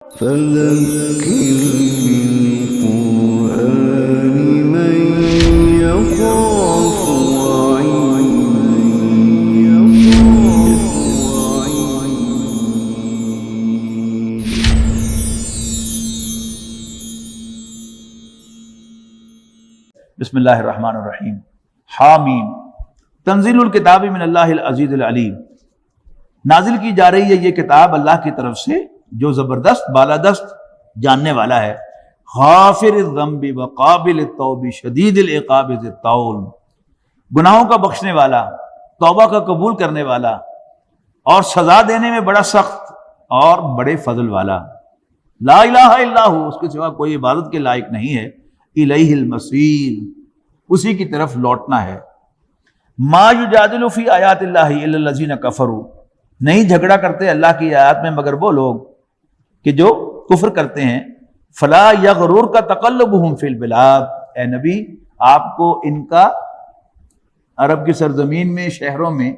فذكر بالقرآن من يخاف بسم اللہ الرحمن الرحیم۔ حامیم تنزیل الکتاب من اللہ العزیز العلیم، نازل کی جا رہی ہے یہ کتاب اللہ کی طرف سے جو زبردست بالادست جاننے والا ہے۔ غافر الذنب وقابل التوب شدید العقاب ذی الطول، گناہوں کا بخشنے والا، توبہ کا قبول کرنے والا اور سزا دینے میں بڑا سخت اور بڑے فضل والا۔ لا الہ الا ہو، اس کے سوا کوئی عبادت کے لائق نہیں ہے۔ الیہ المصیر، اسی کی طرف لوٹنا ہے۔ ما یجادل فی آیات اللہ الا الذین کفروا، نہیں جھگڑا کرتے اللہ کی آیات میں مگر وہ لوگ کہ جو کفر کرتے ہیں۔ فلا یغررک تقلبہم فی البلاد، اے نبی آپ کو ان کا عرب کی سرزمین میں، شہروں میں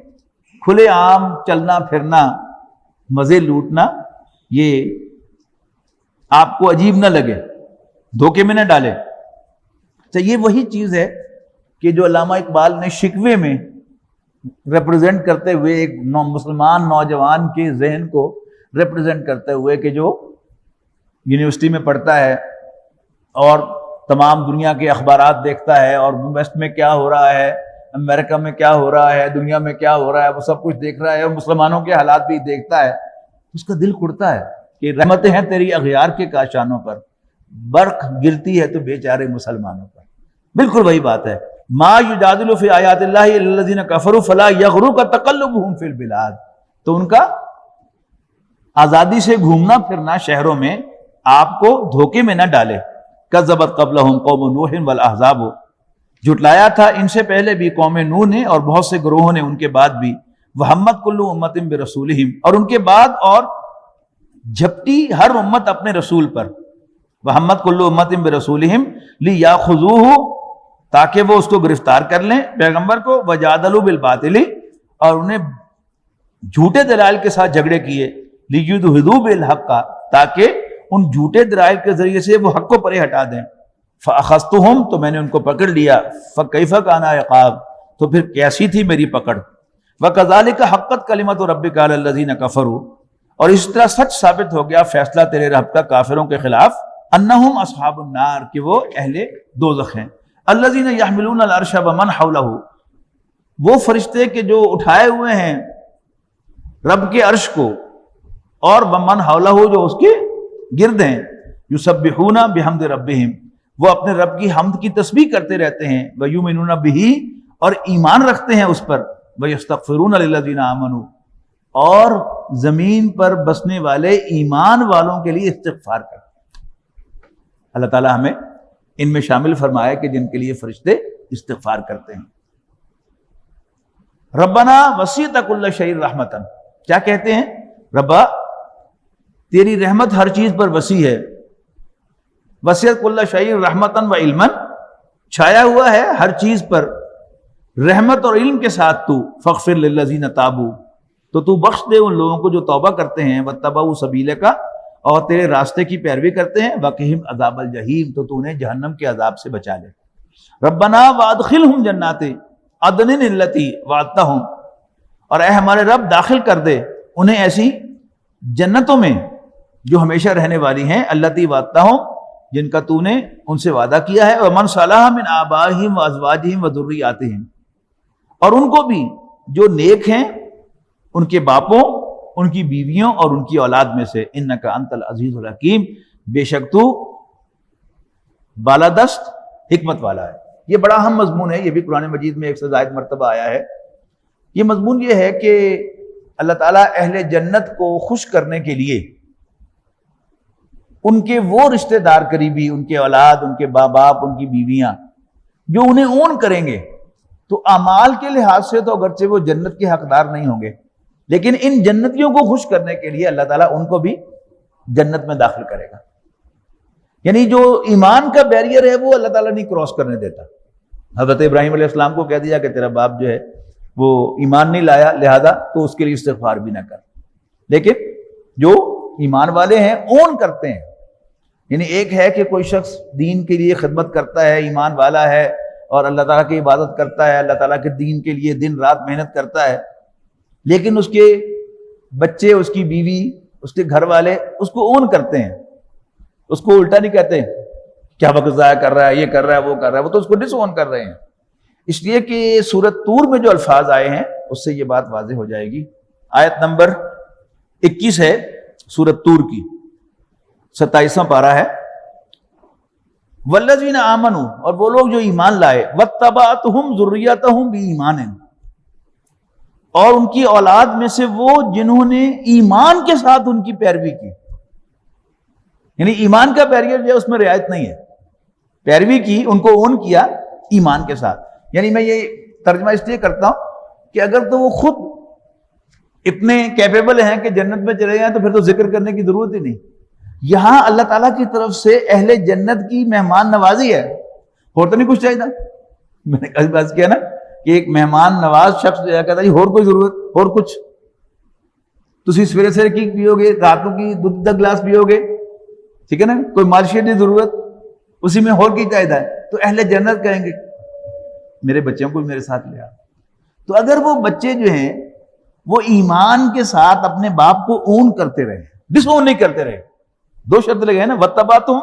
کھلے عام چلنا پھرنا، مزے لوٹنا، یہ آپ کو عجیب نہ لگے، دھوکے میں نہ ڈالے۔ تو یہ وہی چیز ہے کہ جو علامہ اقبال نے شکوے میں ریپرزینٹ کرتے ہوئے ایک مسلمان نوجوان کے ذہن کو ریپرزینٹ کرتے ہوئے کہ جو یونیورسٹی میں پڑھتا ہے اور تمام دنیا کے اخبارات دیکھتا ہے اور ویسٹ میں کیا ہو رہا ہے، امریکہ میں کیا ہو رہا ہے، دنیا میں کیا ہو رہا ہے، وہ سب کچھ دیکھ رہا ہے اور مسلمانوں کے حالات بھی دیکھتا ہے، اس کا دل کڑتا ہے کہ رحمتیں ہیں تیری اغیار کے کاشانوں پر، برق گرتی ہے تو بیچارے مسلمانوں پر۔ بالکل وہی بات ہے۔ ما یجادل فی آیات اللہ الا الذین کفروا فلا یغررک تقلبہم فی البلاد، تو ان کا آزادی سے گھومنا پھرنا شہروں میں آپ کو دھوکے میں نہ ڈالے۔ کذبت قبلہم قوم نوح والاحزاب، جھٹلایا تھا ان سے پہلے بھی قوم نوح نے اور بہت سے گروہوں نے ان کے بعد بھی۔ وہمت کل امت برسولہم، اور ان کے بعد اور جھپٹی ہر امت اپنے رسول پر۔ وہمت کل امت برسولہم لیاخذوہ، تاکہ وہ اس کو گرفتار کر لیں پیغمبر کو۔ وجادلوا بالباطل، اور انہیں جھوٹے دلائل کے ساتھ جھگڑے کیے۔ لیدحضوا بالحق، تاکہ ان جھوٹے دلائل کے ذریعے سے وہ حق کو پرے ہٹا دیں۔ فاخذتہم، تو میں نے ان کو پکڑ لیا۔ فکیف کان عقاب، تو پھر کیسی تھی میری پکڑ۔ وکذالک حقت کلمۃ ربک علی الذین کفروا، اور اس طرح سچ ثابت ہو گیا فیصلہ تیرے رب کا کافروں کے خلاف۔ انہم اصحاب النار، کہ وہ اہل دوزخ ہیں۔ الذین یحملون العرش ومن حولہ، وہ فرشتے کہ جو اٹھائے ہوئے ہیں رب کے عرش کو اور ومن حولہ جو اس کے گرد ہیں۔ یسبحون بحمد ربہم، وہ اپنے رب کی حمد کی تسبیح کرتے رہتے ہیں۔ ویؤمنون بہ، اور ایمان رکھتے ہیں اس پر۔ ویستغفرون للذین آمنوا، اور زمین پر بسنے والے ایمان والوں کے لیے استغفار کرتے ہیں۔ اللہ تعالیٰ ہمیں ان میں شامل فرمائے کہ جن کے لیے فرشتے استغفار کرتے ہیں۔ ربنا وسعت کل شیء رحمتا، کیا کہتے ہیں؟ ربا تیری رحمت ہر چیز پر وسیع ہے۔ وسعت کل شیء رحمتا و علما، چھایا ہوا ہے ہر چیز پر رحمت اور علم کے ساتھ تو۔ فاغفر للذین تابوا، تو بخش دے ان لوگوں کو جو توبہ کرتے ہیں۔ واتبعوا سبیلک، اور تیرے راستے کی پیروی کرتے ہیں۔ وقہم عذاب الجحیم، تو انہیں جہنم کے عذاب سے بچا لے۔ ربنا وادخلہم جنات عدن التی وعدتہم، اور اے ہمارے رب داخل کر دے انہیں ایسی جنتوں میں جو ہمیشہ رہنے والی ہیں۔ التی وعدتہم، جن کا تو نے ان سے وعدہ کیا ہے۔ ومن صلح من آبائہم وازواجہم وذریاتہم، اور ان کو بھی جو نیک ہیں ان کے باپوں، ان کی بیویوں اور ان کی اولاد میں سے۔ انک انت العزیز الحکیم، بے شک تو بالادست حکمت والا ہے۔ یہ بڑا اہم مضمون ہے، یہ بھی قرآن مجید میں ایک سے زائد مرتبہ آیا ہے۔ یہ مضمون یہ ہے کہ اللہ تعالیٰ اہل جنت کو خوش کرنے کے لیے ان کے وہ رشتہ دار قریبی، ان کے اولاد، ان کے باپ، ان کی بیویاں جو انہیں اون کریں گے، تو اعمال کے لحاظ سے تو اگرچہ وہ جنت کے حقدار نہیں ہوں گے، لیکن ان جنتیوں کو خوش کرنے کے لیے اللہ تعالیٰ ان کو بھی جنت میں داخل کرے گا۔ یعنی جو ایمان کا بیریئر ہے وہ اللہ تعالیٰ نہیں کراس کرنے دیتا۔ حضرت ابراہیم علیہ السلام کو کہہ دیا کہ تیرا باپ جو ہے وہ ایمان نہیں لایا، لہذا تو اس کے لیے استغفار بھی نہ کر، لیکن جو ایمان والے ہیں اون کرتے ہیں. یعنی ایک ہے کہ کوئی شخص دین کے لیے خدمت کرتا ہے، ایمان والا ہے اور اللہ تعالیٰ کی عبادت کرتا ہے، اللہ تعالیٰ کے دین کے لیے دن رات محنت کرتا ہے، لیکن اس کے بچے، اس کی بیوی، اس کے گھر والے اس کو اون کرتے ہیں، اس کو الٹا نہیں کہتے کیا وقت ضائع کر رہا ہے، یہ کر رہا ہے، وہ کر رہا ہے، وہ تو اس کو ڈس اون کر رہے ہیں. اس لیے کہ سورۃ طور میں جو الفاظ آئے ہیں اس سے یہ بات واضح ہو جائے گی. آیت نمبر 21 ہے سورۃ طور کی، 27واں پارہ ہے. والذین آمنوا، اور وہ لوگ جو ایمان لائے، واتبعتہم ذریتہم بایمان، اور ان کی اولاد میں سے وہ جنہوں نے ایمان کے ساتھ ان کی پیروی کی. یعنی ایمان کا بیریئر جو ہے اس میں رعایت نہیں ہے، پیروی کی، ان کو اون کیا ایمان کے ساتھ. یعنی میں یہ ترجمہ اس لیے کرتا ہوں کہ اگر تو وہ خود اتنے کیپیبل ہیں کہ جنت میں چلے جائیں تو پھر تو ذکر کرنے کی ضرورت ہی نہیں. یہاں اللہ تعالیٰ کی طرف سے اہل جنت کی مہمان نوازی ہے، اور تو نہیں کچھ چاہیے. میں نے کل بات کیا نا کہ ایک مہمان نواز شخص جو ہے کہتا ہے اور کوئی ضرورت، اور کچھ تسی سویرے سویرے کی پیو گے، راتوں کی دودھ کا گلاس پیو گے، ٹھیک ہے نا، کوئی مالشیت کی ضرورت، اسی میں اور کی چاہیے. تو اہل جنت کہیں گے میرے بچوں کو میرے ساتھ لے آ. تو اگر وہ بچے جو ہیں وہ ایمان کے ساتھ اپنے باپ کو اون کرتے رہے، ڈس اون نہیں کرتے رہے، دو شرط لگے ہیں نا، واتبعتہم،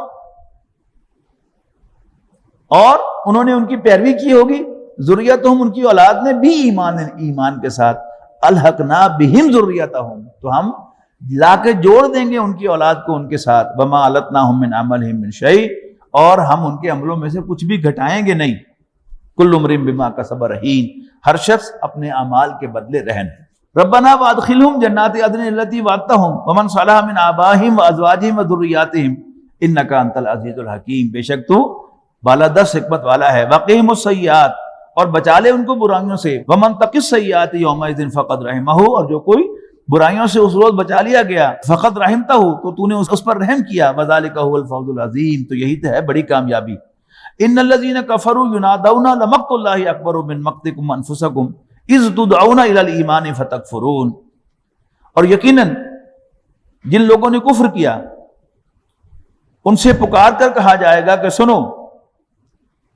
اور انہوں نے ان کی پیروی کی ہوگی، ذریتہم، ان کی اولاد نے بھی ایمان کے ساتھ، الحقنا بہم ذریتہم، تو ہم لا کے جوڑ دیں گے ان کی اولاد کو ان کے ساتھ، وما علتناہم من عملہم من شیء، اور ہم ان کے عملوں میں سے کچھ بھی گھٹائیں گے نہیں. کل امرئ بما کسب رہین، ہر شخص اپنے اعمال کے بدلے رہن. ربنا وادخلہم جنات عدن التی وعدتہم ومن صلح من آبائہم وازواجہم وذریاتہم انک انت العزیز الحکیم، بے شک تو بالادست حکمت والا ہے. وقہم السیئات، اور بچا لے ان کو برائیوں سے. ومن تق السیئات یومئذ فقد رحمہ، اور جو کوئی برائیوں سے اس روز بچا لیا گیا، فقد رحمتہ، تو نے اس پر رحم کیا. وذالک هو الفوز العظیم، تو یہی تو ہے بڑی کامیابی. ان الذین کفروا ینادون لمقت اللہ اکبر من مقتکم انفسکم اذ تدعون الی الایمان فتکفرون، اور یقیناً جن لوگوں نے کفر کیا ان سے پکار کر کہا جائے گا کہ سنو،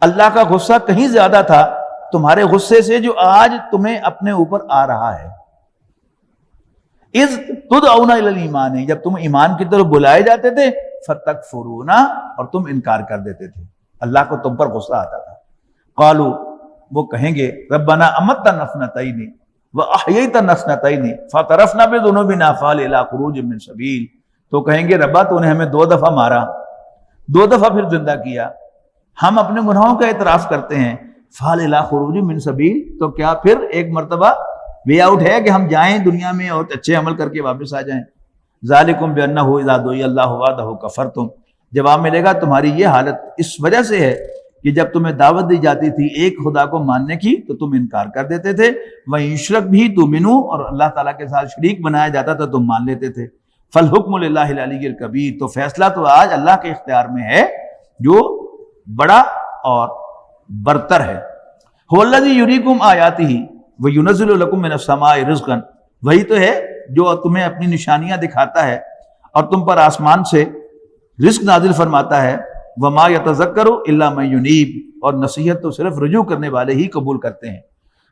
اللہ کا غصہ کہیں زیادہ تھا تمہارے غصے سے جو آج تمہیں اپنے اوپر آ رہا ہے. اذ تدعون الی الایمان، جب تم ایمان کی طرف بلائے جاتے تھے، فتکفرون، اور تم انکار کر دیتے تھے، اللہ کو تم پر غصہ آتا تھا. قالوا، وہ کہیں گے، ربنا امتنا اثنتین واحییتنا اثنتین فاعترفنا بذنوبنا فہل الی خروج من سبیل، تو کہیں گے ربا تو نے ہمیں 2 دفعہ مارا، 2 دفعہ پھر زندہ کیا، ہم اپنے گناہوں کا اعتراف کرتے ہیں، فہل الی خروج من سبیل، تو کیا پھر ایک مرتبہ وے آؤٹ ہے کہ ہم جائیں دنیا میں اور اچھے عمل کر کے واپس آ جائیں. ذالکم بانہ اذا دعی اللہ وحدہ کفرتم، جواب ملے گا تمہاری یہ حالت اس وجہ سے ہے کہ جب تمہیں دعوت دی جاتی تھی ایک خدا کو ماننے کی تو تم انکار کر دیتے تھے. وَإِن يُشْرَكْ بِهِ تُؤْمِنُوا، اور اللہ تعالیٰ کے ساتھ شریک بنایا جاتا تھا تم مان لیتے تھے. فَالْحُكْمُ لِلَّهِ الْعَلِيِّ الْكَبِيرِ، تو فیصلہ تو آج اللہ کے اختیار میں ہے جو بڑا اور برتر ہے. هُوَ الَّذِي يُرِيكُمْ آيَاتِهِ وَيُنَزِّلُ لَكُم مِّنَ السَّمَاءِ رِزْقًا، وہی تو ہے جو تمہیں اپنی نشانیاں دکھاتا ہے اور تم پر آسمان سے رزق نازل فرماتا ہے. وما یتذکر الا من ینیب، اور نصیحت تو صرف رجوع کرنے والے ہی قبول کرتے ہیں.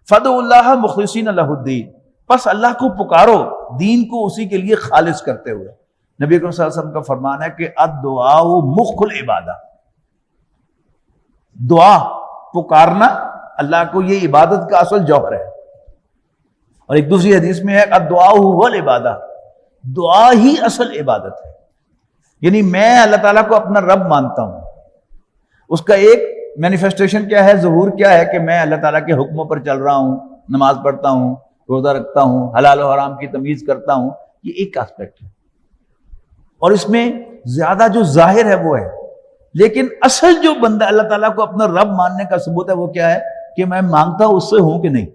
فدعوا اللہ مخلصین لہ الدین، پس اللہ کو پکارو دین کو اسی کے لیے خالص کرتے ہوئے. نبی اکرم صلی اللہ علیہ وسلم کا فرمان ہے کہ الدعاء مخ العبادہ، دعا پکارنا اللہ کو یہ عبادت کا اصل جوہر ہے. اور ایک دوسری حدیث میں ہے الدعاء هو العبادہ، دعا ہی اصل عبادت ہے. یعنی میں اللہ تعالیٰ کو اپنا رب مانتا ہوں، اس کا ایک مینیفیسٹیشن کیا ہے، ظہور کیا ہے کہ میں اللہ تعالیٰ کے حکموں پر چل رہا ہوں، نماز پڑھتا ہوں، روزہ رکھتا ہوں، حلال و حرام کی تمیز کرتا ہوں. یہ ایک اسپیکٹ ہے اور اس میں زیادہ جو ظاہر ہے وہ ہے. لیکن اصل جو بندہ اللہ تعالیٰ کو اپنا رب ماننے کا ثبوت ہے وہ کیا ہے کہ میں مانگتا اس سے ہوں کہ نہیں.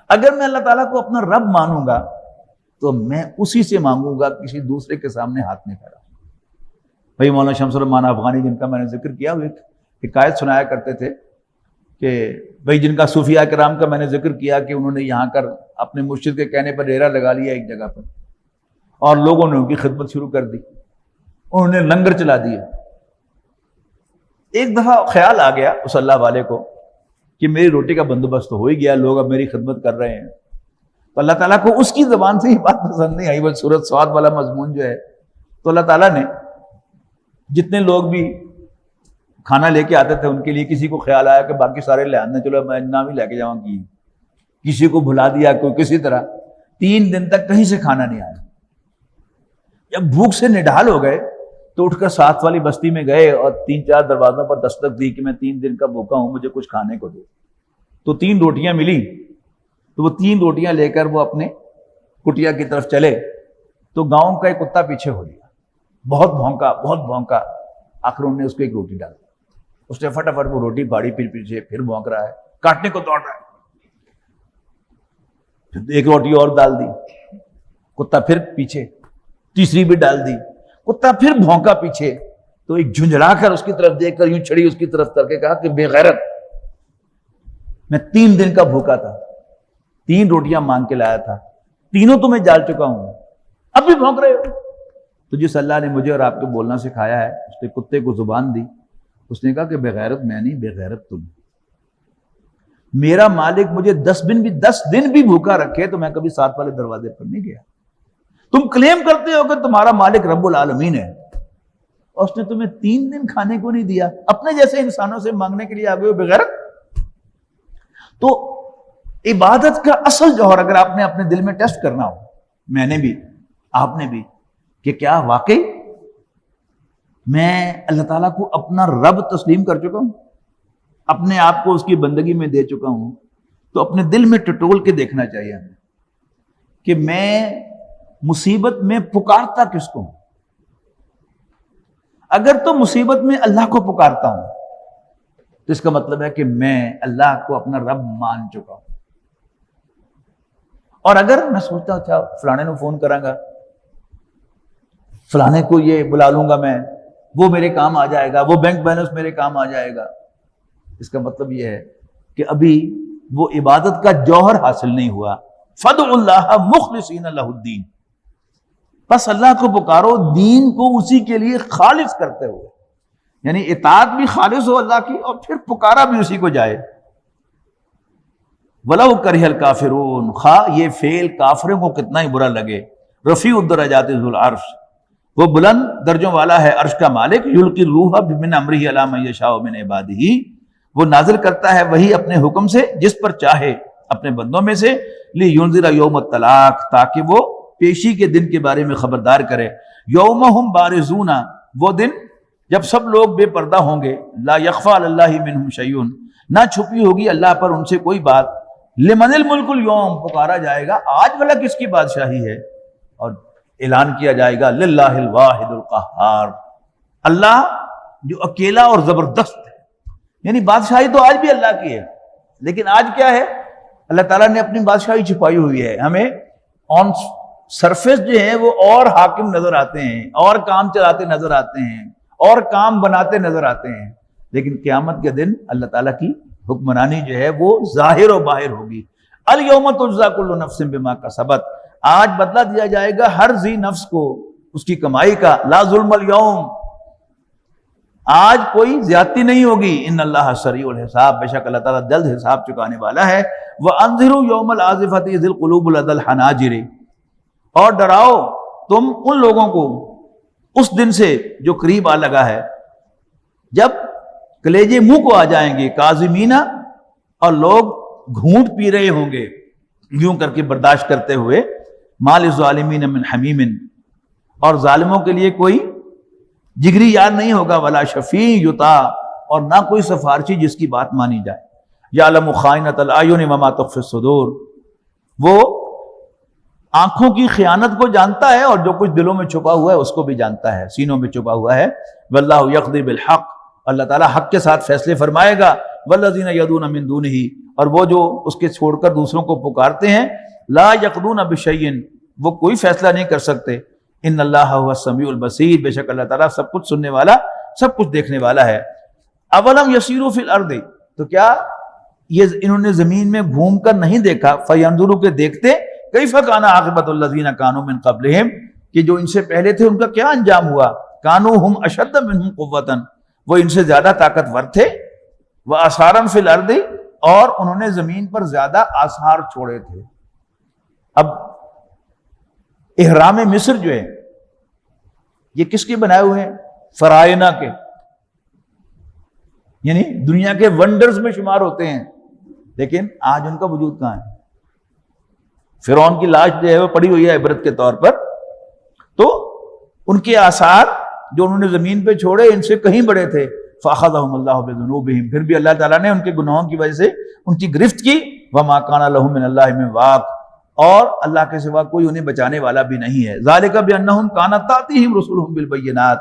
اگر میں اللہ تعالیٰ کو اپنا رب مانوں گا تو میں اسی سے مانگوں گا، کسی دوسرے کے سامنے ہاتھ نہیں پھیلاؤں. بھائی مولانا شمس الرحمان افغانی جن کا میں نے ذکر کیا، وہ ایک حکایت سنایا کرتے تھے کہ بھائی جن کا صوفیاء کرام کا میں نے ذکر کیا کہ انہوں نے یہاں کر اپنے مرشد کے کہنے پر ڈیرا لگا لیا ایک جگہ پر، اور لوگوں نے ان کی خدمت شروع کر دی، انہوں نے لنگر چلا دیے۔ ایک دفعہ خیال آ گیا اس اللہ والے کو کہ میری روٹی کا بندوبست تو ہو ہی گیا، لوگ اب میری خدمت کر رہے ہیں، تو اللہ تعالیٰ کو اس کی زبان سے یہ بات پسند نہیں آئی، وہ سورۃ صاد والا مضمون جو ہے، تو اللہ تعالیٰ نے جتنے لوگ بھی کھانا لے کے آتے تھے ان کے لیے کسی کو خیال آیا کہ باقی سارے لے آنے، چلو میں نہ بھی لے کے جاؤں گی، کسی کو بھلا دیا، کوئی کسی طرح 3 دن تک کہیں سے کھانا نہیں آیا۔ جب بھوک سے نڈھال ہو گئے تو اٹھ کر ساتھ والی بستی میں گئے اور 3-4 دروازوں پر دستک دی کہ میں 3 دن کا بھوکا ہوں، مجھے کچھ کھانے کو دو۔ تو 3 روٹیاں ملی، تو وہ 3 روٹیاں لے کر وہ اپنے کٹیا کی طرف چلے، تو گاؤں کا ایک کتا پیچھے ہو لیا، بہت بھونکا، آخر انہوں نے اس کو ایک روٹی ڈال دی، اس نے فٹافٹ وہ روٹی پھاڑی، پھر پیچھے پھر بھونک رہا ہے، کاٹنے کو دوڑ رہا ہے، پھر ایک روٹی اور ڈال دی، کتا پھر پیچھے، تیسری بھی ڈال دی، کتا پھر بھونکا پیچھے، تو ایک جھنجھلا کر اس کی طرف دیکھ کر یوں چھڑی اس کی طرف کر کے کہا کہ بے غیرت، میں 3 دن کا بھوکا تھا، 3 روٹیاں مانگ کے لایا تھا، تینوں تو میں ڈال چکا ہوں، اب بھی بھونک رہے ہو۔ تو جس اللہ نے مجھے اور آپ کو بولنا سکھایا ہے، اس نے کتے کو زبان دی، اس نے کہا کہ بے غیرت میں نہیں، بے غیرت تم۔ میرا مالک مجھے 10 دن بھی بھوکا رکھے تو میں کبھی ساتھ والے دروازے پر نہیں گیا۔ تم کلیم کرتے ہو کہ تمہارا مالک رب العالمین ہے، اور اس نے تمہیں 3 دن کھانے کو نہیں دیا، اپنے جیسے انسانوں سے مانگنے کے لیے آ گئے ہو بے غیرت۔ تو عبادت کا اصل جوہر اگر آپ نے اپنے دل میں ٹیسٹ کرنا ہو، میں نے بھی، آپ نے بھی، کہ کیا واقعی میں اللہ تعالیٰ کو اپنا رب تسلیم کر چکا ہوں، اپنے آپ کو اس کی بندگی میں دے چکا ہوں، تو اپنے دل میں ٹٹول کے دیکھنا چاہیے ہمیں کہ میں مصیبت میں پکارتا کس کو ہوں۔ اگر تو مصیبت میں اللہ کو پکارتا ہوں تو اس کا مطلب ہے کہ میں اللہ کو اپنا رب مان چکا ہوں۔ اور اگر میں سوچتا ہوں اچھا فلانے کو فون کراں گا، فلانے کو یہ بلا لوں گا، میں وہ میرے کام آ جائے گا، وہ بینک بیلنس میرے کام آ جائے گا، اس کا مطلب یہ ہے کہ ابھی وہ عبادت کا جوہر حاصل نہیں ہوا۔ فدعوا اللہ مخلصین لہ الدین، بس اللہ کو پکارو دین کو اسی کے لیے خالص کرتے ہوئے، یعنی اطاعت بھی خالص ہو اللہ کی اور پھر پکارا بھی اسی کو جائے۔ وَلَوْ كَرِهَ الْكَافِرُونَ، خواہ یہ فعل کافروں کو کتنا ہی برا لگے۔ رفیع الدرجات ذو العرش، وہ بلند درجوں والا ہے عرش کا مالک۔ یلقی الروح من امرہ علی من یشاء من عبادہ، وہ نازل کرتا ہے وہی اپنے حکم سے جس پر چاہے اپنے بندوں میں سے۔ لینذر یوم الطلاق، تاکہ وہ پیشی کے دن کے بارے میں خبردار کرے۔ یوم ہم بارزون، وہ دن جب سب لوگ بے پردہ ہوں گے۔ لا یخفی علی اللہ منہم شیء، نہ چھپی ہوگی اللہ پر ان سے کوئی بات۔ لمن الملک اليوم، پکارا جائے گا آج بھلا کس کی بادشاہی ہے، اور اعلان کیا جائے گا للہ الواحد القہار، اللہ جو اکیلا اور زبردست ہے۔ یعنی بادشاہی تو آج بھی اللہ کی ہے، لیکن آج کیا ہے، اللہ تعالیٰ نے اپنی بادشاہی چھپائی ہوئی ہے۔ ہمیں آن سرفیس جو ہیں وہ اور حاکم نظر آتے ہیں، اور کام چلاتے نظر آتے ہیں، اور کام بناتے نظر آتے ہیں، لیکن قیامت کے دن اللہ تعالیٰ کی حکمرانی جو ہے وہ ظاہر و باہر ہوگی۔ الیوم تجزی کل نفس بما کسبت، آج بدلہ دیا جائے گا ہر ذی نفس کو اس کی کمائی کا۔ لا ظلم اليوم، آج کوئی زیادتی نہیں ہوگی۔ ان اللہ سریع الحساب، بے شک اللہ تعالیٰ جلد حساب چکانے والا ہے۔ وانذروا یوم العاصفۃ اذ القلوب لدى الحناجر، اور ڈراؤ تم ان لوگوں کو اس دن سے جو قریب آ لگا ہے، جب کلیجے منہ کو آ جائیں گے، کاظمین، اور لوگ گھونٹ پی رہے ہوں گے یوں کر کے برداشت کرتے ہوئے۔ ما للظالمین من حمیم، اور ظالموں کے لیے کوئی جگری یار نہیں ہوگا۔ ولا شفیع یطاع، اور نہ کوئی سفارشی جس کی بات مانی جائے۔ یعلم خائنۃ الاعین وما تخفی الصدور، وہ آنکھوں کی خیانت کو جانتا ہے اور جو کچھ دلوں میں چھپا ہوا ہے اس کو بھی جانتا ہے، سینوں میں چھپا ہوا ہے۔ واللہ یقضی بالحق، اللہ تعالیٰ حق کے ساتھ فیصلے فرمائے گا۔ والذین یدعون من دونہ، اور وہ جو اس کے چھوڑ کر دوسروں کو پکارتے ہیں، لا یقضون بشیء، وہ کوئی فیصلہ نہیں کر سکتے۔ ان اللہ هو السمیع البصیر، بے شک اللہ تعالیٰ سب کچھ سننے والا، سب کچھ دیکھنے والا ہے۔ اولم یسیروا فی الارض، تو کیا یہ انہوں نے زمین میں گھوم کر نہیں دیکھا؟ فینظروا، کہ دیکھتے، کیف کان عاقبۃ الذین کانوا من قبلہم، کہ جو ان سے پہلے تھے ان کا کیا انجام ہوا. کانو ہم اشد منہم قوتاً، وہ ان سے زیادہ طاقتور تھے. وآثارا فی الارض، اور انہوں نے زمین پر زیادہ آثار چھوڑے تھے. اب احرام مصر جو ہے یہ کس کے بنائے ہوئے ہیں؟ فرائنا کے، یعنی دنیا کے ونڈرز میں شمار ہوتے ہیں. لیکن آج ان کا وجود کہاں ہے؟ فرعون کی لاش جو ہے وہ پڑی ہوئی ہے عبرت کے طور پر. تو ان کے آثار جو انہوں نے زمین پہ چھوڑے ان سے کہیں بڑے تھے. فَأَخَذَهُمُ اللَّهُ بِذُنُوبِهِمْ، پھر بھی اللہ تعالیٰ نے ان کے گناہوں کی وجہ سے ان کی گرفت کی. وَمَا كَانَ لَهُم مِّنَ اللَّهِ مِن وَاقٍ، اور اللہ کے سوا کوئی انہیں بچانے والا بھی نہیں ہے. ذَلِكَ بِأَنَّهُمْ كَانَتْ تَأْتِيهِمْ رُسُلُهُم بِالْبَيِّنَاتِ،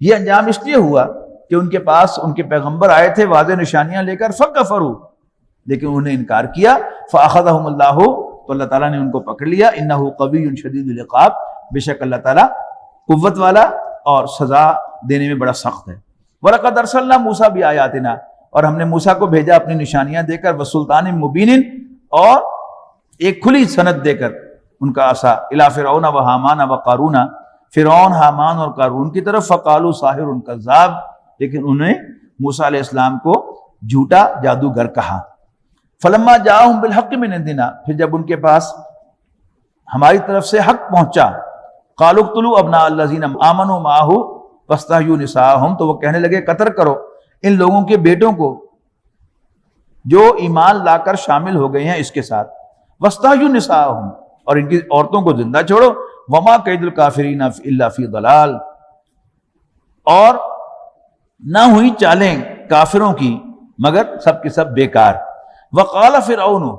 یہ انجام اس لیے ہوا کہ ان کے پاس ان کے پیغمبر آئے تھے واضح نشانیاں لے کر. فَكَفَرُوا، لیکن انہوں نے انکار کیا. فَأَخَذَهُمُ اللَّهُ، تو اللہ تعالیٰ نے ان کو پکڑ لیا. انہ قوی شدید العقاب، بے شک اللہ تعالیٰ قوت والا اور سزا دینے میں بڑا سخت ہے. وَلَقَدْ أَرْسَلْنَا مُوسَىٰ بِآيَاتِنَا، اور ہم نے موسیٰ کو بھیجا اپنی نشانیاں دے کر. وَسُلْطَانٍ مُبِينٍ، اور ایک کھلی سند دے کر ان کا عصا. إِلَىٰ فِرْعَوْنَ وَهَامَانَ وَقَارُونَ، فرعون، حامان اور قارون کی طرف. فَقَالُوا سَاحِرٌ كَذَّابٌ، لیکن انہوں نے موسیٰ علیہ السلام کو جھوٹا جادوگر کہا. فَلَمَّا جَاءَهُم بِالْحَقِّ مِنْ عِندِنَا، پھر جب ان کے پاس ہماری طرف سے حق پہنچا. قَالُوا اقْتُلُوا أَبْنَاءَ الَّذِينَ آمَنُوا مَعَهُ وَاسْتَحْيُوا نِسَاءَهُمْ، تو وہ کہنے لگے قتل کرو ان لوگوں کے بیٹوں کو جو ایمان لا کر شامل ہو گئے ہیں اس کے ساتھ. وَاسْتَحْيُوا نِسَاءَهُمْ، اور ان کی عورتوں کو زندہ چھوڑو. وَمَا كَيْدُ الْكَافِرِينَ إِلَّا فِي ضَلَالٍ، اور نہ ہوئی چالیں کافروں کی مگر سب کے سب بیکار. وَقَالَ فِرْعَوْنُ،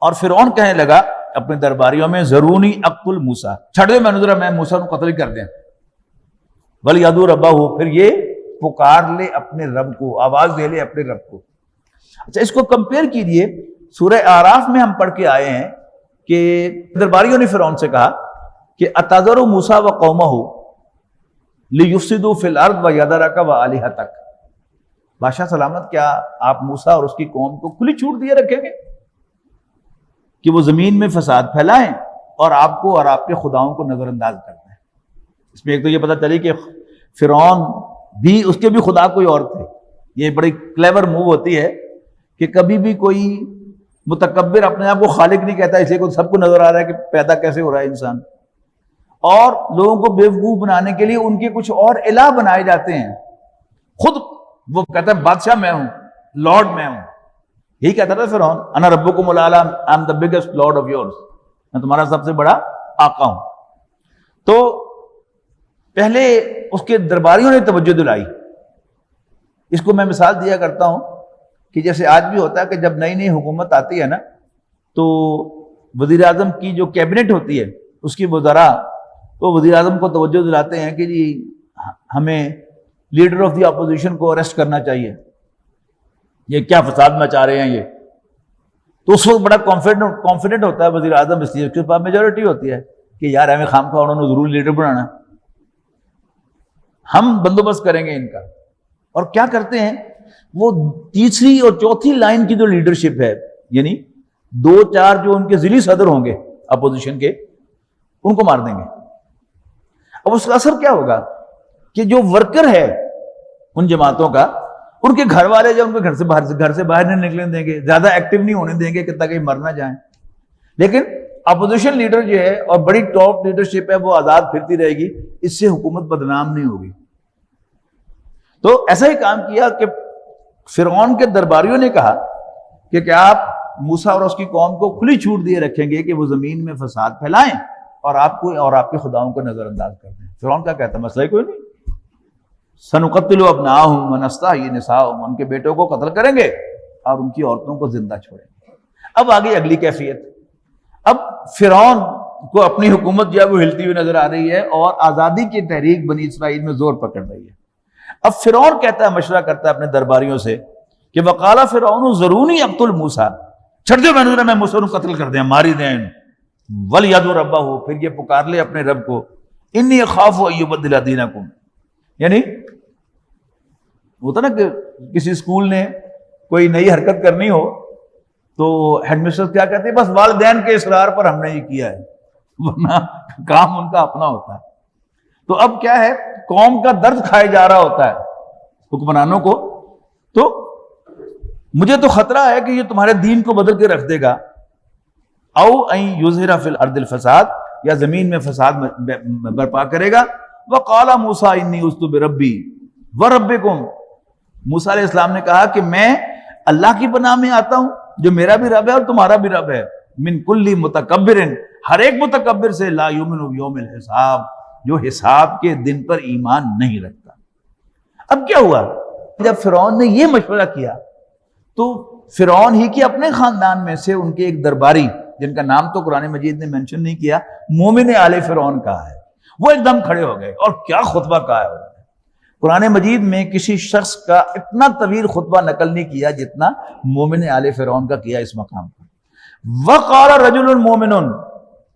اور فرعون کہنے لگا اپنے درباریوں میں ذرونی اقتل موسیٰ، چھڑ دے میں موسیٰ کو قتل کر دیں. وَلْيَدْعُ رَبَّهُ، پھر یہ پکار لے اپنے رب کو، آواز دے لے اپنے رب کو. اچھا اس کو کمپیئر کیجئے، سورہ اعراف میں ہم پڑھ کے آئے ہیں کہ درباریوں نے فرعون سے کہا کہ اتذر موسیٰ وقومہ لیفسدوا فی الارض ویذرک وآلہتک. بادشاہ سلامت، کیا آپ موسیٰ اور اس کی قوم کو کھلی چھوٹ دیے رکھیں گے کہ وہ زمین میں فساد پھیلائیں اور آپ کو اور آپ کے خداؤں کو نظر انداز کرتے ہیں؟ اس میں ایک تو یہ پتہ چلی کہ فرعون بھی، اس کے بھی خدا کوئی اور تھے. یہ بڑی کلیور موو ہوتی ہے کہ کبھی بھی کوئی متکبر اپنے آپ کو خالق نہیں کہتا، اس لیے کو سب کو نظر آ رہا ہے کہ پیدا کیسے ہو رہا ہے انسان، اور لوگوں کو بیوقوف بنانے کے لیے ان کے کچھ اور الہ بنائے جاتے ہیں. خود وہ کہتا ہے بادشاہ میں ہوں، لارڈ میں ہوں. یہی کہتا تھا فرعون، انا ربکم الاعلی، I am the biggest lord of yours, میں تمہارا سب سے بڑا آقا ہوں. تو پہلے اس کے درباریوں نے توجہ دلائی. اس کو میں مثال دیا کرتا ہوں کہ جیسے آج بھی ہوتا ہے کہ جب نئی نئی حکومت آتی ہے نا، تو وزیر اعظم کی جو کیبنٹ ہوتی ہے اس کی وزراء وہ وزیر اعظم کو توجہ دلاتے ہیں کہ جی ہمیں لیڈر آف دی اپوزیشن کو اریسٹ کرنا چاہیے، یہ کیا فساد مچا رہے ہیں یہ. تو اس وقت بڑا کانفیڈنٹ ہوتا ہے وزیر اعظم، اس لیے اس کے پاس میجورٹی ہوتی ہے کہ یار ہمیں خام خواہ انہوں نے ضرور لیڈر بنانا، ہم بندوبست کریں گے ان کا. اور کیا کرتے ہیں وہ تیسری اور چوتھی لائن کی جو لیڈرشپ ہے، یعنی دو چار جو ان کے ذیلی صدر ہوں گے اپوزیشن کے، ان کو مار دیں گے. اب اس کا اثر کیا ہوگا کہ جو ورکر ہے ان جماعتوں کا، ان کے گھر والے جو ان کو گھر سے باہر نہیں نکلنے دیں گے، زیادہ ایکٹیو نہیں ہونے دیں گے کہ تاکہ مر نہ جائیں. لیکن اپوزیشن لیڈر جو ہے اور بڑی ٹاپ لیڈرشپ ہے وہ آزاد پھرتی رہے گی، اس سے حکومت بدنام نہیں ہوگی. تو ایسا ہی کام کیا کہ فرعون کے درباریوں نے کہا کہ کیا آپ موسیٰ اور اس کی قوم کو کھلی چھوٹ دیے رکھیں گے کہ وہ زمین میں فساد پھیلائیں اور آپ کو اور آپ کے خداؤں کو نظر انداز کر دیں. فرعون کا کہتا مسئلہ ہی کوئی نہیں، سنقتل ابناءہم ونستحیی نساءہم، ان کے بیٹوں کو قتل کریں گے اور ان کی عورتوں کو زندہ چھوڑیں گے. اب آگے اگلی کیفیت. اب فرعون کو اپنی حکومت جو ہے وہ ہلتی ہوئی نظر آ رہی ہے اور آزادی کی تحریک بنی اسرائیل میں زور پکڑ رہی ہے. اب فرعون کہتا ہے، مشورہ کرتا ہے اپنے درباریوں سے کہ وقال فرعون ذرونی اقتل موسیٰ، چھڑ دو میں موسیٰ کو قتل کر دیں، ماری دیں. وَلْيَدْعُ رَبَّهُ، پھر یہ پکار لے اپنے رب کو. انی اخاف ان یبدل دینکم، یعنی ہوتا نا کہ کسی اسکول نے کوئی نئی حرکت کرنی ہو تو ہیڈ مسٹر کیا کہتے ہیں، بس والدین کے اصرار پر ہم نے یہ کیا ہے، ورنہ کام ان کا اپنا ہوتا ہے. تو اب کیا ہے، قوم کا درد کھائے جا رہا ہوتا ہے حکمرانوں کو، تو مجھے تو خطرہ ہے کہ یہ تمہارے دین کو بدل کے رکھ دے گا، او ان یظہر فی الارض الفساد، یا زمین میں فساد برپا کرے گا۔ وقال موسیٰ انی عذت بربی وربکم، موسیٰ علیہ السلام نے کہا کہ میں اللہ کی پناہ میں آتا ہوں جو میرا بھی رب ہے اور تمہارا بھی رب ہے، من کل متکبر، ہر ایک متکبر سے، لا یؤمن بیوم الحساب، جو حساب کے دن پر ایمان نہیں رکھتا۔ اب کیا ہوا، جب فرعون نے یہ مشورہ کیا تو فرعون ہی کے اپنے خاندان میں سے ان کے ایک درباری، جن کا نام تو قرآن مجید نے مینشن نہیں کیا، مومن آل فرعون کہا ہے، وہ ایک دم کھڑے ہو گئے اور کیا خطبہ کہا ہے انہوں نے۔ قرآن مجید میں کسی شخص کا اتنا طویل خطبہ نقل نہیں کیا جتنا مومن آل فرعون کا کیا اس مقام پر۔ وقال رجل مومن،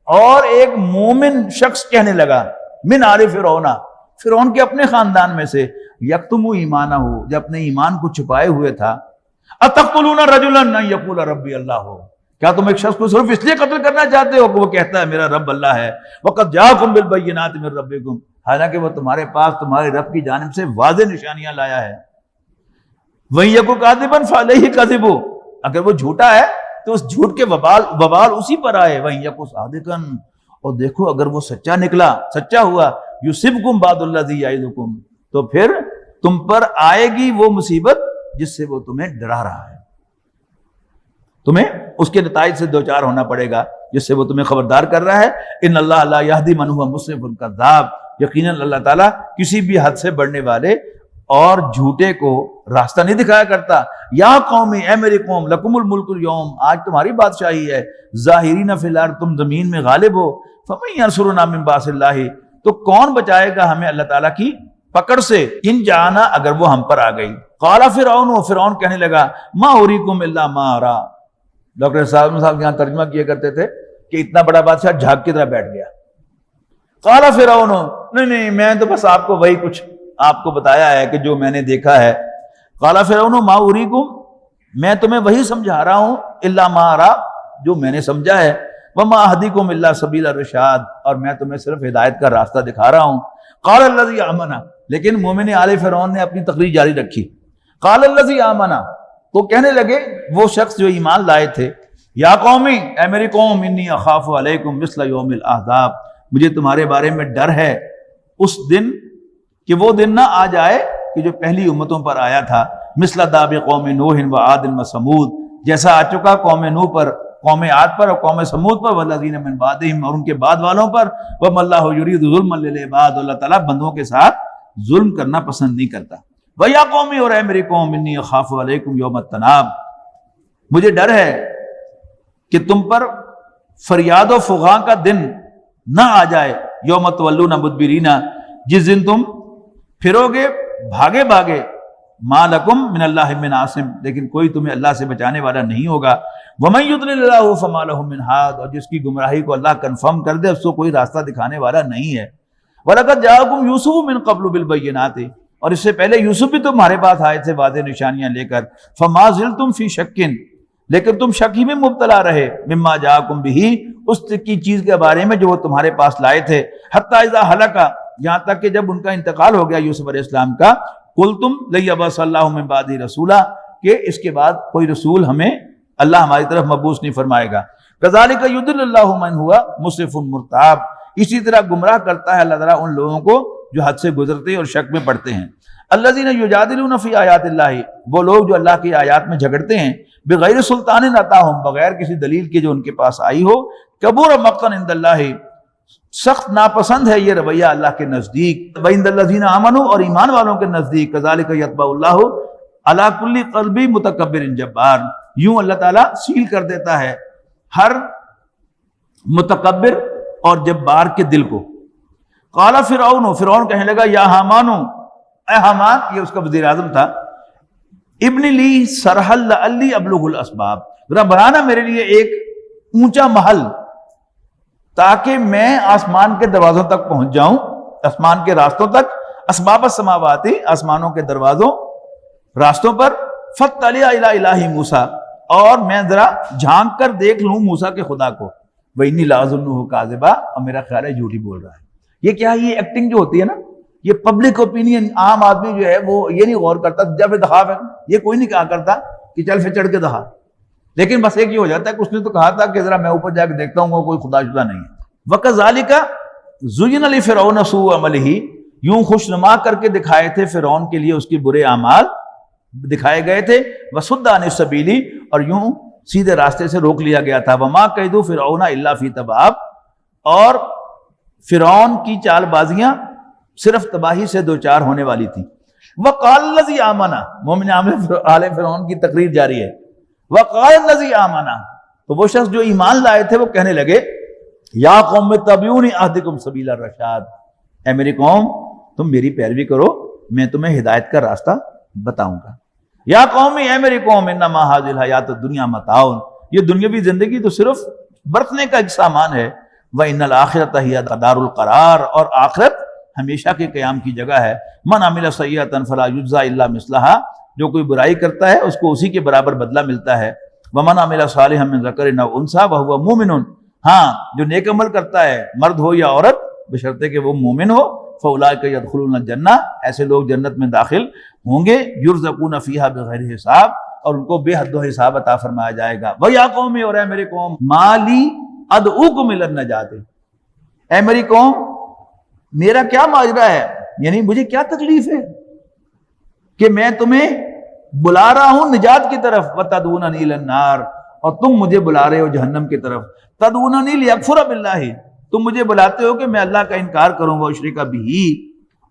اور ایک مومن شخص کہنے لگا، من آل فرعون، فرعون کے اپنے خاندان میں سے، یکتم ایمانہ، جو اپنے ایمان کو چھپائے ہوئے تھا، اتقتلون رجلا ان یقول ربی اللہ، کیا تم ایک شخص کو صرف اس لیے قتل کرنا چاہتے ہو کہ وہ کہتا ہے میرا رب اللہ ہے، وقد جاءکم بالبینات من ربکم، حالانکہ وہ تمہارے پاس تمہارے رب کی جانب سے واضح نشانیاں لایا ہے۔ وَإِن يَكُ كَاذِبًا فَعَلَيْهِ كَذِبُهُ، اگر وہ جھوٹا ہے تو اس جھوٹ کے وبال اسی پر آئے۔ وَإِن يَكُ صَادِقًا، اور دیکھو اگر وہ سچا نکلا، سچا ہوا، يُصِبْكُم بَعْضُ الَّذِي يَعِظُكُم، تو پھر تم پر آئے گی وہ مصیبت جس سے وہ تمہیں ڈرا رہا ہے، تمہیں اس کے نتائج سے دوچار ہونا پڑے گا جس سے وہ تمہیں خبردار کر رہا ہے۔ ان اللہ لا یہدی من هو مسرف کذاب، یقیناً اللہ تعالیٰ کسی بھی حد سے بڑھنے والے اور جھوٹے کو راستہ نہیں دکھایا کرتا۔ یا قومی، اے میری قوم، لکم الملک اليوم، آج تمہاری بادشاہی ہے، ظاہرین فی الارض، تم زمین میں غالب ہو، فمن ینصرنا من باس اللہ، تو کون بچائے گا ہمیں اللہ تعالیٰ کی پکڑ سے، ان جانا، اگر وہ ہم پر آ گئی۔ قال فرعون، فرعون کہنے لگا، ما اریکم الا ما ارا، ڈاکٹر صاحب یہاں ترجمہ کیا کرتے تھے کہ اتنا بڑا بادشاہ جھاگ کی طرح بیٹھ گیا۔ قال فرعون، نہیں میں تو بس آپ کو وہی کچھ آپ کو بتایا ہے کہ جو میں نے دیکھا ہے۔ قال فرعون ما اریکم، میں تمہیں وہی سمجھا رہا ہوں، الا ما ارا، جو میں نے سمجھا ہے، وما اہدیکم الا سبیل الرشاد، اور میں تمہیں صرف ہدایت کا راستہ دکھا رہا ہوں۔ قال الذی آمن، لیکن مومن آل فرعون نے اپنی تقریر جاری رکھی۔ قال الذی آمن، تو کہنے لگے وہ شخص جو ایمان لائے تھے، یا قومی، اے میری قوم، انی اخاف علیکم مثل یوم الاحزاب، مجھے تمہارے بارے میں ڈر ہے اس دن کہ وہ دن نہ آ جائے کہ جو پہلی امتوں پر آیا تھا، مثل داب قوم نوح و عاد و سمود، جیسا آ چکا قوم نوح پر، قوم عاد پر اور قوم سمود پر، والذین من بعدہم، اور ان کے بعد والوں پر، وما اللہ یرید ظلما للعباد، اللہ تعالیٰ بندوں کے ساتھ ظلم کرنا پسند نہیں کرتا۔ وَيَا قَوْمِ، اور اے میری قوم، انی اخاف علیکم یوم التناب، مجھے ڈر ہے کہ تم پر فریاد و فغاں کا دن نہ آ جائے، یوم تولون مدبرین، جس دن تم پھرو گے بھاگے بھاگے، ما لکم من اللہ من عاصم، لیکن کوئی تمہیں اللہ سے بچانے والا نہیں ہوگا۔ وَمَن يُضْلِلِ اللَّهُ فَمَا لَهُ مِنْ هَادٍ، اور جس کی گمراہی کو اللہ کنفرم کر دے اس کو کوئی راستہ دکھانے والا نہیں ہے۔ وَلَقَدْ جَاءَكُمْ يُوسُفُ مِنْ قَبْلُ بِالْبَيِّنَاتِ، اور اس سے پہلے یوسف بھی تمہارے پاس آئے تھے واضح نشانیاں لے کر۔ فَمَا زِلْتُمْ فِي شَكٍّ، لیکن تم شک ہی میں مبتلا رہے، مما جاءکم بہ، اس کی چیز کے بارے میں جو وہ تمہارے پاس لائے تھے، حتی اذا ہلک، یہاں تک کہ جب ان کا انتقال ہو گیا یوسف علیہ السلام کا، قلتم لن یبعث اللہ من بعدہ رسولا، کہ اس کے بعد کوئی رسول ہمیں اللہ ہماری طرف مبعوث نہیں فرمائے گا۔ کذالک یضل اللہ من ہوا مسرف مرتاب، اسی طرح گمراہ کرتا ہے اللہ تعالیٰ ان لوگوں کو جو حد سے گزرتے اور شک میں پڑتے ہیں۔ الذین یجادلون فی آیات اللہ، وہ لوگ جو اللہ کی آیات میں جھگڑتے ہیں، بغیر سلطان اتاہم، بغیر کسی دلیل کے جو ان کے پاس آئی ہو، کبر مقتا عند اللہ، سخت ناپسند ہے یہ رویہ اللہ کے نزدیک، وعند الذین آمنوا، اور ایمان والوں کے نزدیک، کذالک یطبع اللہ علی کل قلب متکبر جبار، یوں اللہ تعالیٰ سیل کر دیتا ہے ہر متکبر اور جبار کے دل کو۔ قال فرعون، فرعون کہنے لگا، یا حامان، اے حامان، یہ اس کا وزیر اعظم تھا، ابن لی سرحا لعلی ابلغ الاسباب، ذرا بنانا میرے لیے ایک اونچا محل تاکہ میں آسمان کے دروازوں تک پہنچ جاؤں، آسمان کے راستوں تک، اسباب السماوات، آسمانوں کے دروازوں راستوں پر، فاطلع الی الہ موسیٰ، اور میں ذرا جھانک کر دیکھ لوں موسیٰ کے خدا کو، وانی لاظنہ کاذبا، اور میرا خیال ہے جھوٹ ہی بول رہا ہے، یہ کیا ہے؟ یہ ایکٹنگ جو ہوتی ہے نا، یہ پبلک اوپینین، عام آدمی جو ہے وہ یہ نہیں غور کرتا جب دخا ہے، یہ کوئی نہیں کہا کرتا کہ چل پھر چڑھ کے دخا، لیکن بس ایک یہ ہو جاتا ہے کہ اس نے تو کہا تھا کہ ذرا میں اوپر جا کے دیکھتا ہوں وہ کوئی خدا شدہ نہیں ہے۔ وَكَذَلِكَ زُيِّنَ لِفِرْعَوْنَ سُوءُ عَمَلِهِ، یوں خوشنما کر کے دکھائے تھے فرعون کے لیے اس کے برے اعمال دکھائے گئے تھے، وَصُدَّ عَنِ السَّبِيلِ، اور یوں سیدھے راستے سے روک لیا گیا تھا، وَمَا كَيْدُ فِرْعَوْنَ إِلَّا فِي تَبَابٍ، اور فرعون کی چال بازیاں صرف تباہی سے دوچار ہونے والی تھی۔ وَقَالَ الَّذِي آمَنَ، مومن آل فرعون کی تقریر جاری ہے، وَقَالَ الَّذِي آمَنَ، تو وہ شخص جو ایمان لائے تھے وہ کہنے لگے یا قوم اتبعونی اہدکم سبیل الرشاد، اے میری قوم تم میری پیروی کرو، میں تمہیں ہدایت کا راستہ بتاؤں گا۔ یا قومی، اے میری قوم، انما ھذہ الحیات الدنیا متاع، یہ دنیاوی زندگی تو صرف برتنے کا ایک سامان ہے، وَإِنَّ الْآخِرَةَ هِيَ دَارُ الْقَرَارِ، اور آخرت ہمیشہ کے قیام کی جگہ ہے۔ مَنْ عَمِلَ سَیِّئَةً فَلَا يُجْزَىٰ إِلَّا مِثْلَهَا، جو کوئی برائی کرتا ہے اس کو اسی کے برابر بدلہ ملتا ہے۔ وَمَنْ عَمِلَ صَالِحًا مِنْ ذَكَرٍ أَوْ أُنثىٰ وَهُوَ مُؤْمِنٌ، ہاں جو نیک عمل کرتا ہے مرد ہو یا عورت بشرطے کہ وہ مومن ہو، فَأُولَٰئِكَ يَدْخُلُونَ الْجَنَّةَ، ایسے لوگ جنت میں داخل ہوں گے، يُرْزَقُونَ فِيهَا بِغَيْرِ حساب، اور ان کو بے حد و حساب عطا فرمایا جائے گا۔ وَيَا قَوْمِ، اور اے میری قوم، مَا لِي أَدْعُوكُمْ إِلَى النَّجَاةِ، اے میری قوم میرا کیا ماجرا ہے، یعنی مجھے کیا تکلیف ہے کہ میں تمہیں بلا رہا ہوں نجات کی طرف، وَتَدْعُونَنِي إِلَى النَّارِ، اور تم مجھے بلا رہے ہو جہنم کی طرف۔ تَدْعُونَنِي لِأَكْفُرَ بِاللَّهِ، تم مجھے بلاتے ہو کہ میں اللہ کا انکار کروں، وَأُشْرِكَ بِهِ،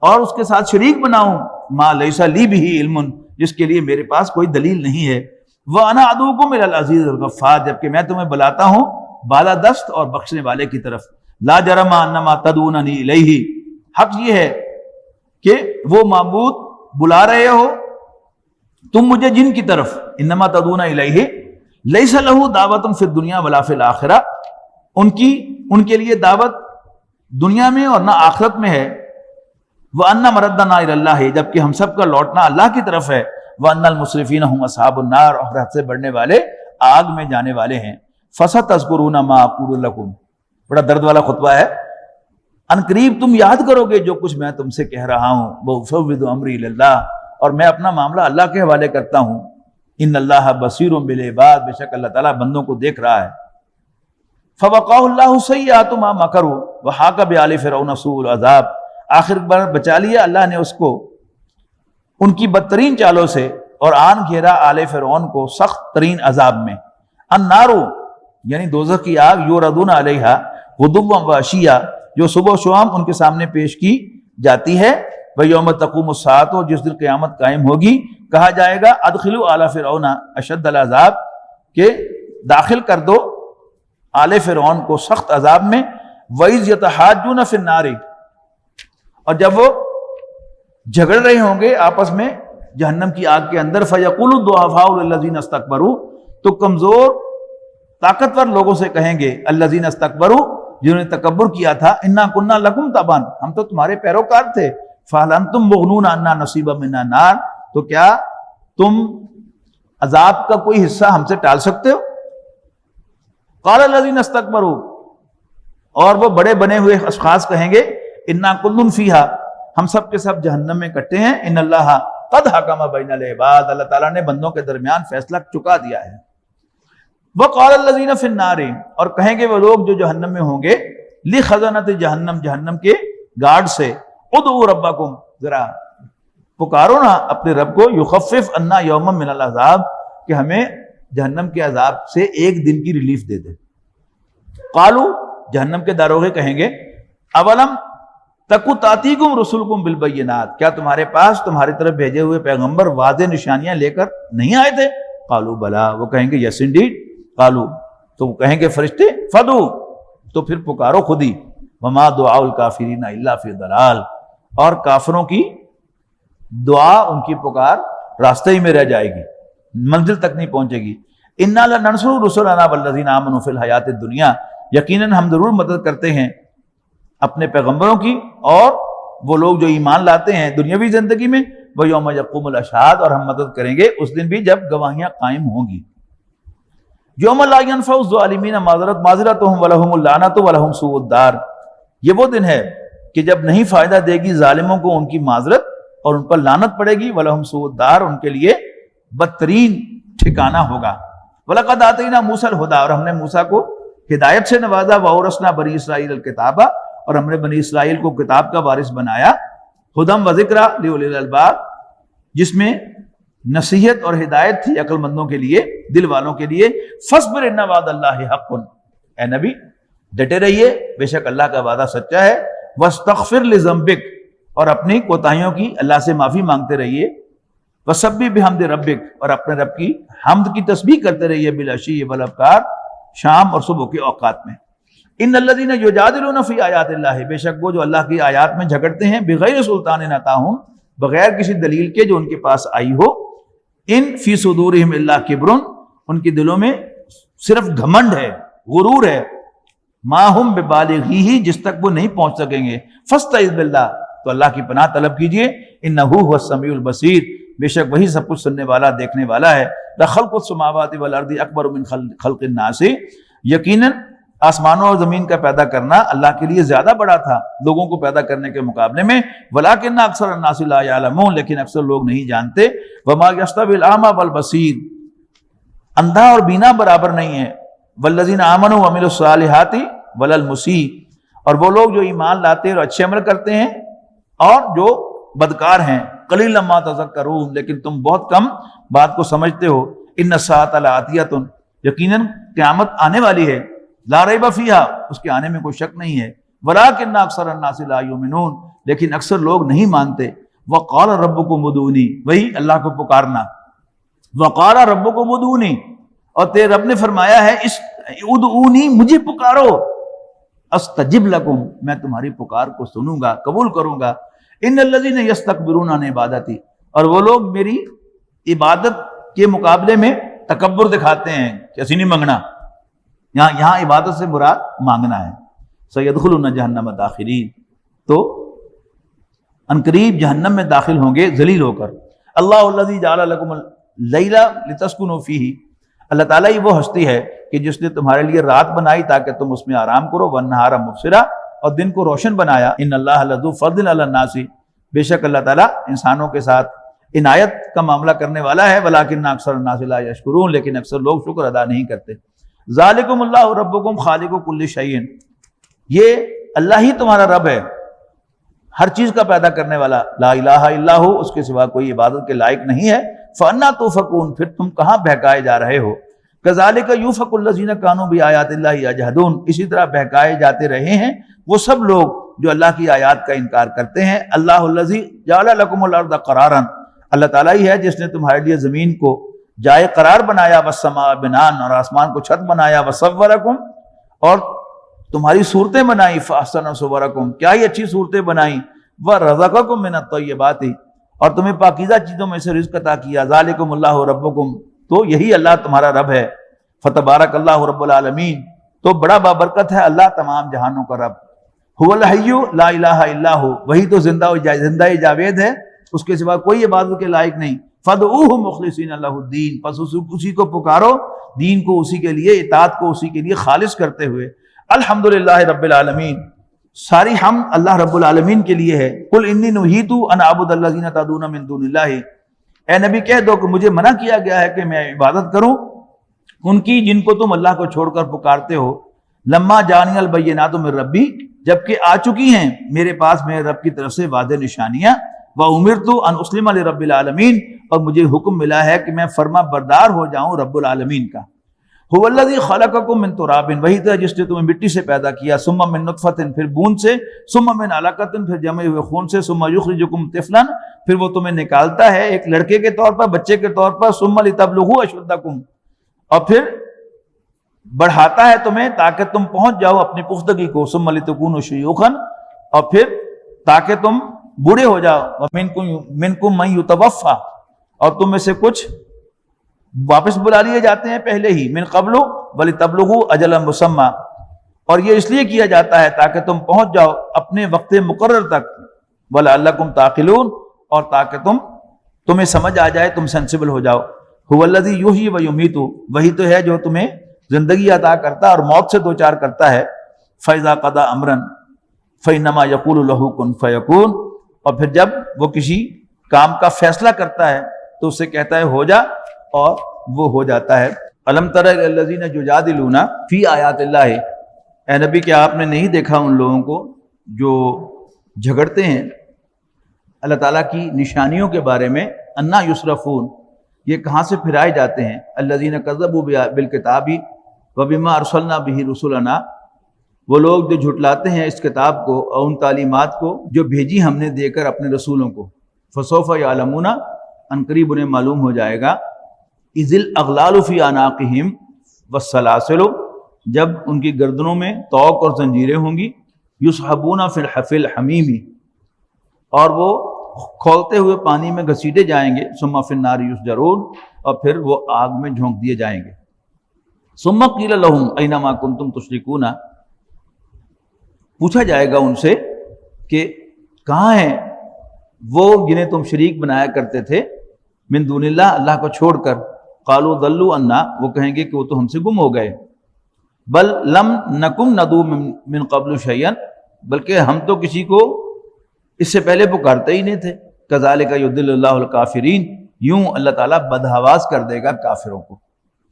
اور اس کے ساتھ شریک بناؤں، مَا لَيْسَ لِي بِهِ عِلْمٌ، جس کے لیے میرے پاس کوئی دلیل نہیں ہے۔ وَأَنَا أَدْعُوكُمْ إِلَى الْعَزِيزِ الْغَفَّارِ، جبکہ میں تمہیں بلاتا ہوں بالا دست اور بخشنے والے کی طرف۔ لا جرم انما تدعوننی الیہ، حق یہ ہے کہ وہ معبود بلا رہے ہو تم مجھے جن کی طرف، انما تدعون الیہ لیس لہ دعوت فی الدنیا ولا فی الآخرہ، ان کے لیے دعوت دنیا میں اور نہ آخرت میں ہے۔ وَأَنَّ مَرَدَّنَا إِلَى اللَّهِ، جبکہ ہم سب کا لوٹنا اللہ کی طرف ہے۔ وَأَنَّ الْمُسْرِفِينَ هُمْ أَصْحَابُ النَّارِ، اور حد سے بڑھنے والے آگ میں جانے والے ہیں۔ فَسَتَذْكُرُونَ مَا أَقُولُ لَكُمْ، بڑا درد والا خطبہ ہے، ان قریب تم یاد کرو گے جو کچھ میں تم سے کہہ رہا ہوں۔ وَأُفَوِّضُ أَمْرِي إِلَى اللَّهِ، اور میں اپنا معاملہ اللہ کے حوالے کرتا ہوں۔ ان اللہ بصیر بالعباد، بے شک اللہ تعالیٰ بندوں کو دیکھ رہا ہے۔ فَوَقَاهُ اللَّهُ سَيِّئَاتُ مَا مَكَرُوا وَحَاقَ بِآلِ فِرْعَوْنَ سُوءُ الْعَذَابِ، آخر بار بچا لیا اللہ نے اس کو ان کی بدترین چالوں سے، اور آن گھیرا آل فرعون کو سخت ترین عذاب میں۔ النار، یعنی دوزخ کی آگ، یوردون علیہا غدوا وعشیا، جو صبح و شام ان کے سامنے پیش کی جاتی ہے۔ وَيَوْمَ تَقُومُ السَّاعَةُ، جس دن قیامت قائم ہوگی، کہا جائے گا ادخلوا آل فرعون اشد العذاب، کہ داخل کر دو آل فرعون کو سخت عذاب میں۔ وَإِذْ يَتَحَاجُّونَ فِي النَّارِ، اور جب وہ جھگڑ رہے ہوں گے آپس میں جہنم کی آگ کے اندر، فَيَقُولُ الضُّعَفَاءُ لِلَّذِينَ اسْتَكْبَرُوا، تو کمزور طاقتور لوگوں سے کہیں گے، الذین استکبروا، جنہوں نے تکبر کیا تھا، انا کننا لکم تبعا، ہم تو تمہارے پیروکار تھے، فہل انتم مغنون عنا نصیبا من النار، تو کیا تم عذاب کا کوئی حصہ ہم سے ٹال سکتے ہو؟ قال الذین استکبروا، اور وہ بڑے بنے ہوئے اشخاص کہیں گے، انا کل فیہا، ہم سب کے سب جہنم میں کٹے ہیں، ان اللہ قد حکم بین العباد، اللہ تعالیٰ نے بندوں کے درمیان فیصلہ چکا دیا ہے۔ وَقَالَ الَّذِينَ فِي النَّارِ، اور کہیں گے وہ لوگ جو جہنم میں ہوں گے، لِخَزَنَةِ جہنم، جہنم کے گارڈ سے، ادعوا ربکم، ذرا پکارو نا اپنے رب کو، یخفف عنا یوما من العذاب، کہ ہمیں جہنم کے عذاب سے ایک دن کی ریلیف دے دے۔ قالوا، جہنم کے داروغے کہیں گے، اولم تکو تاتیکم رسولکم بالبینات، کیا تمہارے پاس تمہاری طرف بھیجے ہوئے پیغمبر واضح نشانیاں لے کر نہیں آئے تھے؟ قالوا بلا، وہ کہیں گے یس انڈیڈ۔ قالوا، تو وہ کہیں گے فرشتے، فدو، تو پھر پکارو خود ہی۔ وما دعاء الکافرین الا فی ضلال، اور کافروں کی دعا، ان کی پکار راستے ہی میں رہ جائے گی، منزل تک نہیں پہنچے گی۔ انا لننصر رسلنا والذین آمنوا فی الحیات الدنیا، یقیناً ہم ضرور مدد کرتے ہیں اپنے پیغمبروں کی اور وہ لوگ جو ایمان لاتے ہیں دنیاوی زندگی میں، ویوم یقوم الاشہاد، اور ہم مدد کریں گے اس دن بھی جب گواہیاں قائم ہوں گی۔ یوم لا ینفع الظالمین معذرتہم ولہم اللعنۃ ولہم سوء الدار، یہ وہ دن ہے کہ جب نہیں فائدہ دے گی ظالموں کو ان کی معذرت اور ان پر لعنت پڑے گی، وَلَهُمْ سُوءُ الدَّارِ، ان کے لیے بدترین ٹھکانہ ہوگا۔ وَلَقَدْ آتَيْنَا مُوسَى الْهُدَىٰ، اور ہم نے موسیٰ کو ہدایت سے نوازا، وَأَوْرَثْنَا بنی اسرائیل الکتابَ، اور ہم نے بنی اسرائیل کو کتاب کا وارث بنایا، ہدی وذکریٰ لأولی الالباب، جس میں نصیحت اور ہدایت تھی عقل مندوں کے لیے، دل والوں کے لیے۔ فاصبر ان وعد اللہ حق، اے نبی ڈٹے رہیے، بے شک اللہ کا وعدہ سچا ہے۔ واستغفر لذنبک، اور اپنی کوتاہیوں کی اللہ سے معافی مانگتے رہیے۔ وسبح بحمد ربک، اور اپنے رب کی حمد کی تسبیح کرتے رہیے، بالعشی والابکار، شام اور صبح کے اوقات میں۔ ان الذین یجادلون فی آیات اللہ، بے شک وہ جو اللہ کی آیات میں جھگڑتے ہیں، بغیر سلطان اتاہم، بغیر کسی دلیل کے جو ان کے پاس آئی ہو، ان فی صدورہم الا کبر، ان کے دلوں میں صرف گھمنڈ ہے، غرور ہے، ما ہم ببالغیہ، جس تک وہ نہیں پہنچ سکیں گے۔ فاستعذ باللہ، تو اللہ کی پناہ طلب کیجئے، انہ هو السمیع البصیر، بے شک وہی سب کچھ سننے والا دیکھنے والا ہے۔ لخلق السماوات والارض اکبر من خلق الناس، یقیناً آسمانوں اور زمین کا پیدا کرنا اللہ کے لیے زیادہ بڑا تھا لوگوں کو پیدا کرنے کے مقابلے میں۔ ولکن اکثر الناس لا یعلمون، لیکن اکثر لوگ نہیں جانتے۔ وما یستوی الاعمی والبصیر، اندھا اور بینا برابر نہیں ہے۔ والذین آمنوا وعملوا الصالحات ولا المسیء، اور وہ لوگ جو ایمان لاتے اور اچھے عمل کرتے ہیں اور جو بدکار ہیں۔ قلیلا ما تذکرون، لیکن تم بہت کم بات کو سمجھتے ہو۔ ان الساعۃ لآتیۃ، یقیناً قیامت آنے والی ہے۔ لا ریب فیہا، اس کے آنے میں کوئی شک نہیں ہے۔ ولکن اکثر الناس لا یؤمنون، لیکن اکثر لوگ نہیں مانتے۔ وقال ربکم ادعونی، وہی اللہ کو پکارنا۔ وقال ربکم ادعونی، اور تیرے رب نے فرمایا ہے ادعونی، مجھے پکارو، استجب لکم، میں تمہاری پکار کو سنوں گا، قبول کروں گا۔ ان الذین یستکبرون عن عبادتی، اور وہ لوگ میری عبادت کے مقابلے میں تکبر دکھاتے ہیں کہ ایسی نہیں مانگنا، یہاں عبادت سے مراد مانگنا ہے۔ سیدخلون جہنم داخرین، تو عنقریب جہنم میں داخل ہوں گے ذلیل ہو کر۔ اللہ الذی جعل لکم اللیل لتسکنوا فیہ، اللہ تعالیٰ ہی وہ ہستی ہے کہ جس نے تمہارے لیے رات بنائی تاکہ تم اس میں آرام کرو، والنہار مبصرا، اور دن کو روشن بنایا۔ ان اللہ لذو فضل علی الناس، بے شک اللہ تعالیٰ انسانوں کے ساتھ عنایت کا معاملہ کرنے والا ہے۔ ولکن اکثر الناس لا یشکرون، لیکن اکثر لوگ شکر ادا نہیں کرتے۔ ذالکم اللہ ربکم خالق کل شیء، یہ اللہ ہی تمہارا رب ہے، ہر چیز کا پیدا کرنے والا۔ لا الہ الا ہو، اس کے سوا کوئی عبادت کے لائق نہیں ہے۔ فانا توفکون، پھر تم کہاں بہکائے جا رہے ہو۔ کذالک یوفک الذین کانوا بآیات اللہ یجحدون، اسی طرح بہکائے جاتے رہے ہیں وہ سب لوگ جو اللہ کی آیات کا انکار کرتے ہیں۔ اللہ الذی جعل لکم الارض قرارا، اللہ تعالیٰ ہی ہے جس نے تمہارے لیے زمین کو جائے قرار بنایا، والسماء بناء، اور آسمان کو چھت بنایا، وصورکم، اور تمہاری صورتیں بنائی، فاحسن صورکم، کیا ہی اچھی صورتیں بنائیں، ورزقکم من الطیبات، اور تمہیں پاکیزہ چیزوں میں سے رزق عطا کیا۔ ذالکم اللہ ربکم، تو یہی اللہ تمہارا رب ہے۔ فتبارک اللہ رب العالمین، تو بڑا بابرکت ہے اللہ تمام جہانوں کا رب۔ هو الحی لا الہ الا ہو، وہی تو زندہ جاوید ہے، اس کے سوا کوئی عبادت کے لائق نہیں۔ فادعوہ مخلصین لہ الدین، پس اسی کو پکارو، دین کو اسی کے لیے، اطاعت کو اسی کے لیے خالص کرتے ہوئے۔ الحمدللہ رب العالمین، ساری حمد اللہ رب العالمین کے لیے ہے۔ قل انی نہیت ان اعبد الذین تدعون من دون اللہ، اے نبی کہہ دو کہ مجھے منع کیا گیا ہے کہ میں عبادت کروں ان کی جن کو تم اللہ کو چھوڑ کر پکارتے ہو۔ لما جانی البینات من ربی، جبکہ آ چکی ہیں میرے پاس میرے رب کی طرف سے واضح نشانیاں۔ وَأُمِرْتُ أَنْ أُسْلِمَ لِرَبِّ الْعَالَمِينَ، اور مجھے حکم ملا ہے کہ میں فرما بردار ہو جاؤں رب العالمین کا۔ هُوَ الَّذِي خَلَقَكُم مِّن تُرَابٍ، وہی تو جس نے تمہیں مٹی سے پیدا کیا، ثُمَّ مِن نُطْفَةٍ، پھر بوند سے، ثُمَّ مِن عَلَقَةٍ، پھر جمے ہوئے خون سے، ثُمَّ يُخْرِجُكُم طِفْلًا، پھر وہ تمہیں نکالتا ہے ایک لڑکے کے طور پر، بچے کے طور پر، ثُمَّ لِتَبْلُغُوا أَشُدَّكُم، اور پھر بڑھاتا ہے تمہیں تاکہ تم پہنچ جاؤ اپنی پختگی کو، ثُمَّ لِتَكُونُوا شُيُوخًا، اور پھر تاکہ تم بوڑھے ہو جاؤ، وَمِنْكُم مَّن يُتَوَفَّى، اور تم میں سے کچھ واپس بلا لیے جاتے ہیں پہلے ہی، من قبل وَلِتَبْلُغُوا أَجَلًا مُّسَمًّى، اور یہ اس لیے کیا جاتا ہے تاکہ تم پہنچ جاؤ اپنے وقت مقرر تک، وَلَعَلَّكُمْ تَعْقِلُونَ، اور تاکہ تمہیں سمجھ آ جائے، تم سینسیبل ہو جاؤ۔ هُوَ الَّذِي يُحْيِي وَيُمِيتُ، وہی تو ہے جو تمہیں زندگی عطا کرتا اور موت سے دوچار کرتا ہے۔ فَإِذَا قَضَىٰ أَمْرًا، فَإِنَّمَا يَقُولُ لَهُ كُن فَيَكُونُ، اور پھر جب وہ کسی کام کا فیصلہ کرتا ہے تو اسے کہتا ہے ہو جا، اور وہ ہو جاتا ہے۔ الم تر الی الذین یجادلون فی آیات اللہ، اے نبی کیا آپ نے نہیں دیکھا ان لوگوں کو جو جھگڑتے ہیں اللہ تعالیٰ کی نشانیوں کے بارے میں، انا یصرفون، یہ کہاں سے پھرائے جاتے ہیں، الذین کذبوا بالکتاب وبما ارسلنا بہ رسلنا، وہ لوگ جو جھٹلاتے ہیں اس کتاب کو اور ان تعلیمات کو جو بھیجی ہم نے دے کر اپنے رسولوں کو، فسوف یعلمون، ان قریب انہیں معلوم ہو جائے گا، اذ الاغلال فی اعناقہم والسلاسل، جب ان کی گردنوں میں طوق اور زنجیریں ہوں گی، یسحبون فی الحمیم، اور وہ کھولتے ہوئے پانی میں گھسیٹے جائیں گے، ثم فی النار یسجرون، اور پھر وہ آگ میں جھونک دیے جائیں گے۔ ثم قیل لہم این ما کنتم تشرکون، پوچھا جائے گا ان سے کہ کہاں ہیں وہ جنہیں تم شریک بنایا کرتے تھے، من دون اللہ، اللہ کو چھوڑ کر، قالوا ضلوا عنا، وہ کہیں گے کہ وہ تو ہم سے گم ہو گئے، بل لم نکن ندعو من قبل شیئا، بلکہ ہم تو کسی کو اس سے پہلے پکارتے ہی نہیں تھے، کذالک یضل اللہ الکافرین، یوں اللہ تعالیٰ بدحواس کر دے گا کافروں کو۔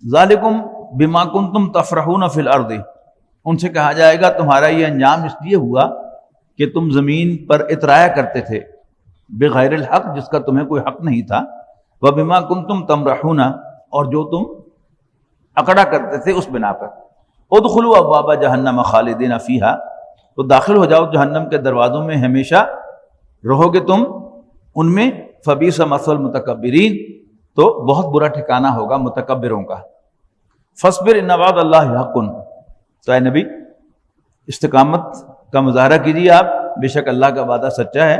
ذالکم بما کنتم تفرحون فی الارض، ان سے کہا جائے گا تمہارا یہ انجام اس لیے ہوا کہ تم زمین پر اترایا کرتے تھے بغیر الحق، جس کا تمہیں کوئی حق نہیں تھا، وبما کنتم تمرحون، اور جو تم اکڑا کرتے تھے اس بنا پر، ادخلوا ابواب جہنم خالدین فیہا، تو داخل ہو جاؤ جہنم کے دروازوں میں، ہمیشہ رہو گے تم ان میں، فبئس مثوى المتکبرین، تو بہت برا ٹھکانہ ہوگا متکبروں کا۔ فاصبر ان وعد اللہ حق، تو اے نبی استقامت کا مظاہرہ کیجیے آپ، بے شک اللہ کا وعدہ سچا ہے۔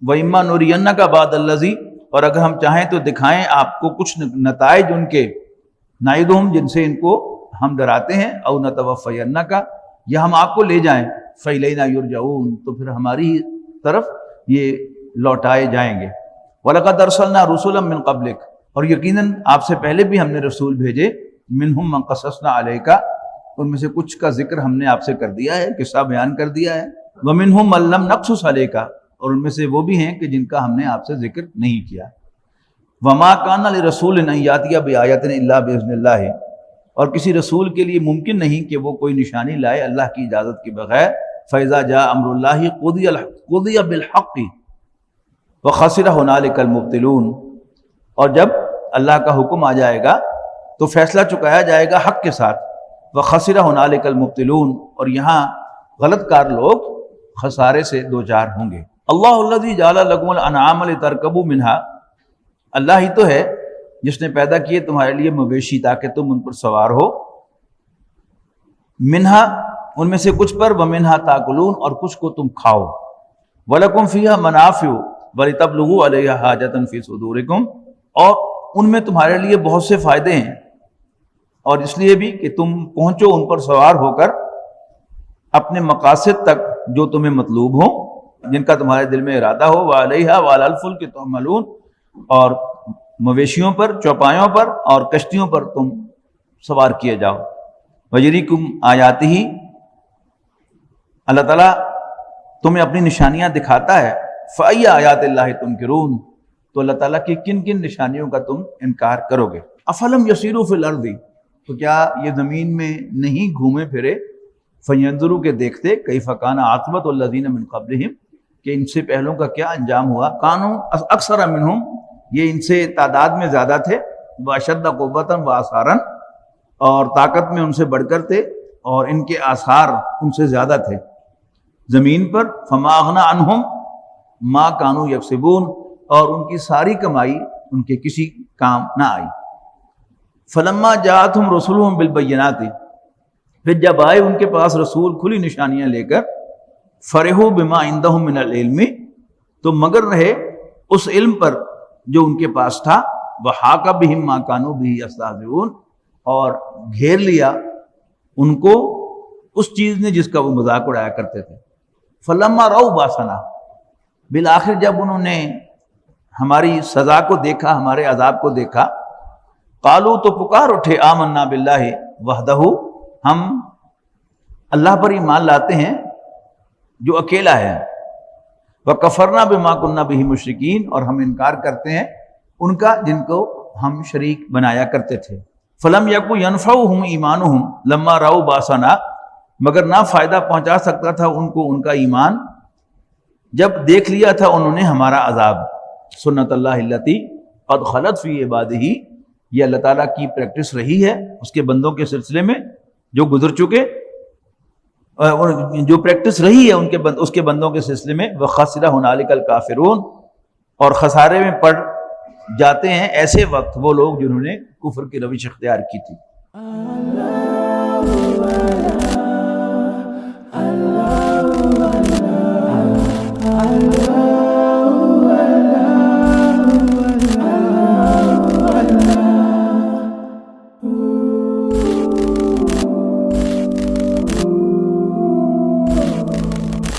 وَإِمَّا نُرِيَنَّكَ بَعْضَ الَّذِي، اور اگر ہم چاہیں تو دکھائیں آپ کو کچھ نتائج ان کے، نَعِدُهُمْ، جن سے ان کو ہم ڈراتے ہیں، أَوْ نَتَوَفَّيَنَّكَ، یا ہم آپ کو لے جائیں، فَإِلَيْنَا يُرْجَعُونَ، تو پھر ہماری طرف یہ لوٹائے جائیں گے۔ وَلَقَدْ أَرْسَلْنَا رُسُلًا مِّن قَبْلِكَ، اور یقیناً آپ سے پہلے بھی ہم نے رسول بھیجے، مِنْهُمْ مَنْ قَصَصْنَا عَلَيْكَ، ان میں سے کچھ کا ذکر ہم نے آپ سے کر دیا ہے، قصہ بیان کر دیا ہے، وَمِنْهُمْ مَن لَّمْ نَقْصُصْ عَلَيْكَ، اور ان میں سے وہ بھی ہیں کہ جن کا ہم نے آپ سے ذکر نہیں کیا۔ وَمَا كَانَ لِرَسُولٍ أَن يَأْتِيَ بِآيَةٍ إِلَّا بِإِذْنِ اللَّهِ، اور کسی رسول کے لیے ممکن نہیں کہ وہ کوئی نشانی لائے اللہ کی اجازت کے بغیر۔ فَإِذَا جَاءَ أَمْرُ اللَّهِ قُضِيَ بِالْحَقِّ وَخَسِرَ هُنَالِكَ الْمُبْطِلُونَ، اور جب اللہ کا حکم آ جائے گا تو فیصلہ چکایا جائے گا حق کے ساتھ، وَخَسِرَ هُنَالِكَ الْمُبْطِلُونَ، اور یہاں غلط کار لوگ خسارے سے دوچار ہوں گے۔ اللہ الذی جعل لکم الانعام لترکبوا منها، اللہ ہی تو ہے جس نے پیدا کیے تمہارے لیے مویشی تاکہ تم ان پر سوار ہو، منہا، ان میں سے کچھ پر، ومنہا تاکلون، اور کچھ کو تم کھاؤ، وَلَكُمْ فِيهَا مَنَافِعُ وَلِتَبْلُغُوا عَلَيْهَا حَاجَةً فِي صُدُورِكُمْ، اور ان میں تمہارے لیے بہت سے فائدے ہیں، اور اس لیے بھی کہ تم پہنچو ان پر سوار ہو کر اپنے مقاصد تک جو تمہیں مطلوب ہوں، جن کا تمہارے دل میں ارادہ ہو، وَعَلَيْهَا وَعَلَى الْفُلْكِ تُحْمَلُونَ، اور مویشیوں پر، چوپایوں پر اور کشتیوں پر تم سوار کیے جاؤ۔ وَيُرِيكُمْ آیَاتِهِ، اللہ تعالیٰ تمہیں اپنی نشانیاں دکھاتا ہے، فَأَيَّ آیَاتِ اللَّهِ تُنْکِرُونَ، تو اللہ تعالیٰ کی کن کن نشانیوں کا تم انکار کرو گے۔ أَفَلَمْ يَسِيرُوا فِي الْأَرْضِ، تو کیا یہ زمین میں نہیں گھومے پھرے، فَيَنْظُرُوا، کہ دیکھتے، كَيْفَ كَانَ عَاقِبَةُ الَّذِينَ مِنْ قَبْلِهِمْ، کہ ان سے پہلوں کا کیا انجام ہوا، كَانُوا أَكْثَرَ مِنْهُمْ، یہ ان سے تعداد میں زیادہ تھے، وَأَشَدَّ قُوَّةً وَآثَارًا، اور طاقت میں ان سے بڑھ کر تھے، اور ان کے آثار ان سے زیادہ تھے زمین پر۔ فَمَا أَغْنَىٰ عَنْهُمْ مَا كَانُوا يَكْسِبُونَ، اور ان کی ساری کمائی ان کے کسی کام نہ آئی۔ فَلَمَّا جَاءَتْهُمْ رُسُلُهُم بِالْبَيِّنَاتِ، پھر جب آئے ان کے پاس رسول کھلی نشانیاں لے کر، فَرِحُوا بِمَا عِندَهُم مِّنَ الْعِلْمِ، تو مگر رہے اس علم پر جو ان کے پاس تھا، وَحَاقَ بِهِم مَّا كَانُوا بِهِ يَسْتَهْزِئُونَ، اور گھیر لیا ان کو اس چیز نے جس کا وہ مذاق اڑایا کرتے تھے۔ فَلَمَّا رَأَوْا بَأْسَنَا، بالآخر جب انہوں نے ہماری سزا کو دیکھا، ہمارے عذاب کو دیکھا، قالوا، تو پکار اٹھے، آمنا باللہ وحدہ، ہم اللہ پر ایمان لاتے ہیں، جو اکیلا ہے. وَكَفَرْنَا بِمَا كُنَّا بِهِ مُشْرِكِينَ، اور ہم انکار کرتے ہیں ان کا جن کو ہم شریک بنایا کرتے تھے. فَلَمْ يَكُ يَنْفَعُهُمْ إِيمَانُهُمْ لَمَّا رَأَوْا بَأْسَنَا، مگر نہ فائدہ پہنچا سکتا تھا ان کو ان کا ایمان جب دیکھ لیا تھا انہوں نے ہمارا عذاب. سنت اللہ التی قد خلت فی عبادہ، یہ اللہ تعالیٰ کی پریکٹس رہی ہے اس کے بندوں کے سلسلے میں جو گزر چکے، اور جو پریکٹس رہی ہے ان کے اس کے بندوں کے سلسلے میں. وَخَسِرَ هُنَالِكَ الْكَافِرُونَ، اور خسارے میں پڑ جاتے ہیں ایسے وقت وہ لوگ جنہوں نے کفر کی روش اختیار کی تھی.